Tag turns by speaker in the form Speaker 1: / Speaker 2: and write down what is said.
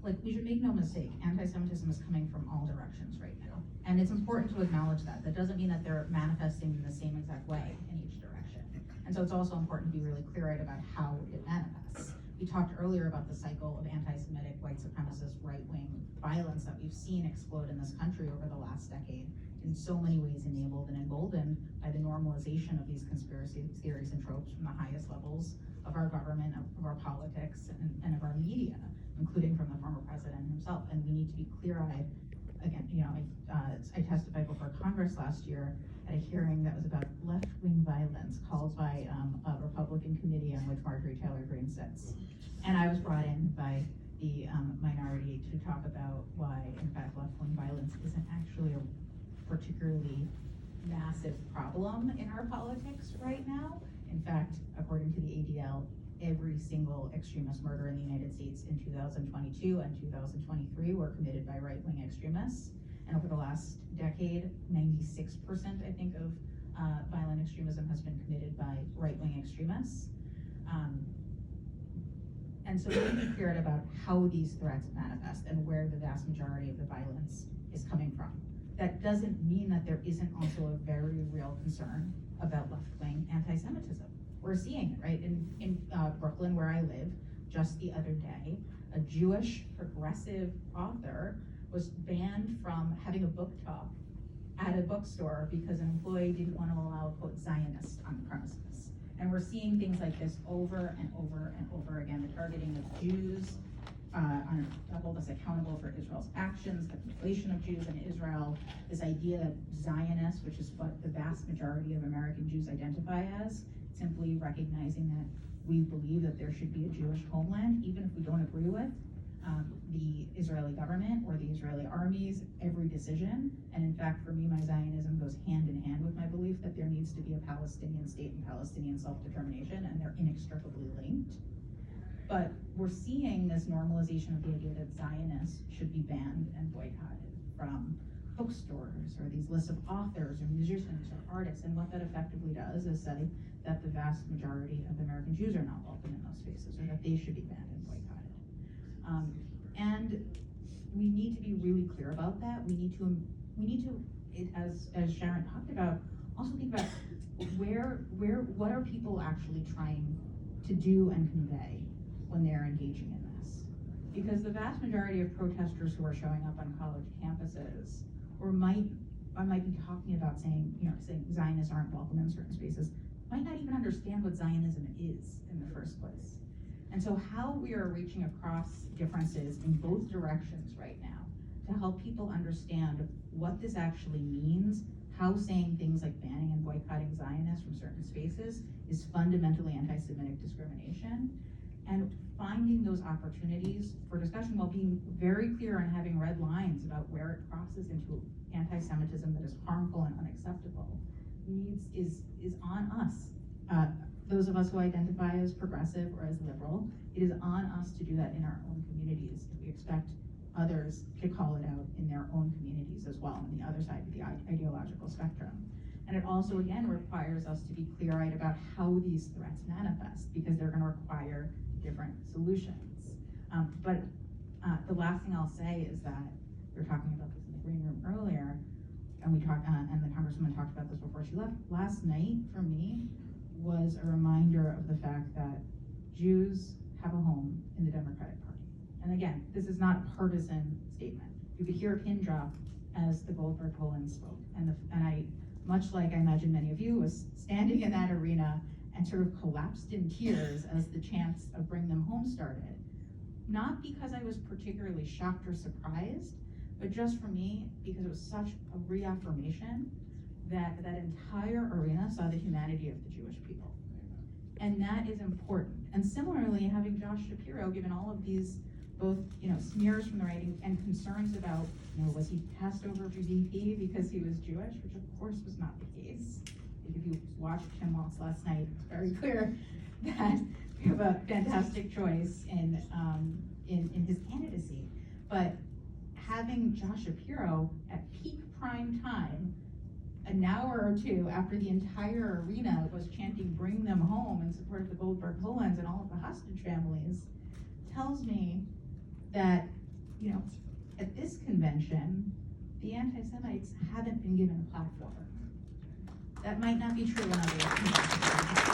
Speaker 1: like, we should make no mistake, anti-Semitism is coming from all directions right now. And it's important to acknowledge that. That doesn't mean that they're manifesting in the same exact way in each direction. And so it's also important to be really clear-eyed about how it manifests. We talked earlier about the cycle of anti-Semitic, white supremacist, right-wing violence that we've seen explode in this country over the last decade, in so many ways enabled and emboldened by the normalization of these conspiracy theories and tropes from the highest levels of our government, of our politics, and of our media, including from the former president himself. And we need to be clear-eyed. Again, I testified before Congress last year at a hearing that was about left-wing violence called by a Republican committee on which Marjorie Taylor Greene sits. And I was brought in by the minority to talk about why, in fact, left-wing violence isn't actually a particularly massive problem in our politics right now. In fact, according to the ADL, every single extremist murder in the United States in 2022 and 2023 were committed by right-wing extremists. And over the last decade, 96%, I think, of violent extremism has been committed by right-wing extremists. And so we need to be clear about how these threats manifest and where the vast majority of the violence is coming from. That doesn't mean that there isn't also a very real concern about left-wing anti-Semitism. We're seeing it, right? In Brooklyn, where I live, just the other day, a Jewish progressive author was banned from having a book talk at a bookstore because an employee didn't want to allow a quote Zionist on the premises. And we're seeing things like this over and over and over again, the targeting of Jews, to hold us accountable for Israel's actions, the conflation of Jews in Israel, this idea that Zionists, which is what the vast majority of American Jews identify as, simply recognizing that we believe that there should be a Jewish homeland, even if we don't agree with the Israeli government or the Israeli army's every decision. And in fact, for me, my Zionism goes hand in hand with my belief that there needs to be a Palestinian state and Palestinian self-determination, and they're inextricably linked. But we're seeing this normalization of the idea that Zionists should be banned and boycotted from bookstores or these lists of authors or musicians or artists. And what that effectively does is say that the vast majority of American Jews are not welcome in those spaces, or that they should be banned and boycotted. And we need to be really clear about that. We need to, as Sharon talked about, also think about what are people actually trying to do and convey when they're engaging in this. Because the vast majority of protesters who are showing up on college campuses, or I might be talking about saying Zionists aren't welcome in certain spaces, might not even understand what Zionism is in the first place. And so how we are reaching across differences in both directions right now to help people understand what this actually means, how saying things like banning and boycotting Zionists from certain spaces is fundamentally anti-Semitic discrimination, and finding those opportunities for discussion while being very clear and having red lines about where it crosses into anti-Semitism that is harmful and unacceptable is on us. Those of us who identify as progressive or as liberal, it is on us to do that in our own communities. We expect others to call it out in their own communities as well, on the other side of the ideological spectrum. And it also, again, requires us to be clear-eyed about how these threats manifest, because they're going to require different solutions. But the last thing I'll say is that we were talking about this in the green room earlier, and we talked, and the Congresswoman talked about this before she left. Last night, for me, was a reminder of the fact that Jews have a home in the Democratic Party. And again, this is not a partisan statement. You could hear a pin drop as the Goldberg-Poland spoke. And I, much like I imagine many of you, was standing in that arena and sort of collapsed in tears as the chants of Bring Them Home started. Not because I was particularly shocked or surprised, but just for me, because it was such a reaffirmation that that entire arena saw the humanity of the Jewish people. And that is important. And similarly, having Josh Shapiro, given all of these both smears from the right and concerns about, was he passed over for VP because he was Jewish, which of course was not the case. If you watched Tim Walz last night, it's very clear that we have a fantastic choice in his candidacy. But having Josh Shapiro at peak prime time, an hour or two after the entire arena was chanting Bring Them Home in support of the Goldberg-Polans and all of the hostage families, tells me that you know, at this convention, the anti-Semites haven't been given a platform. That might not be true in other conventions.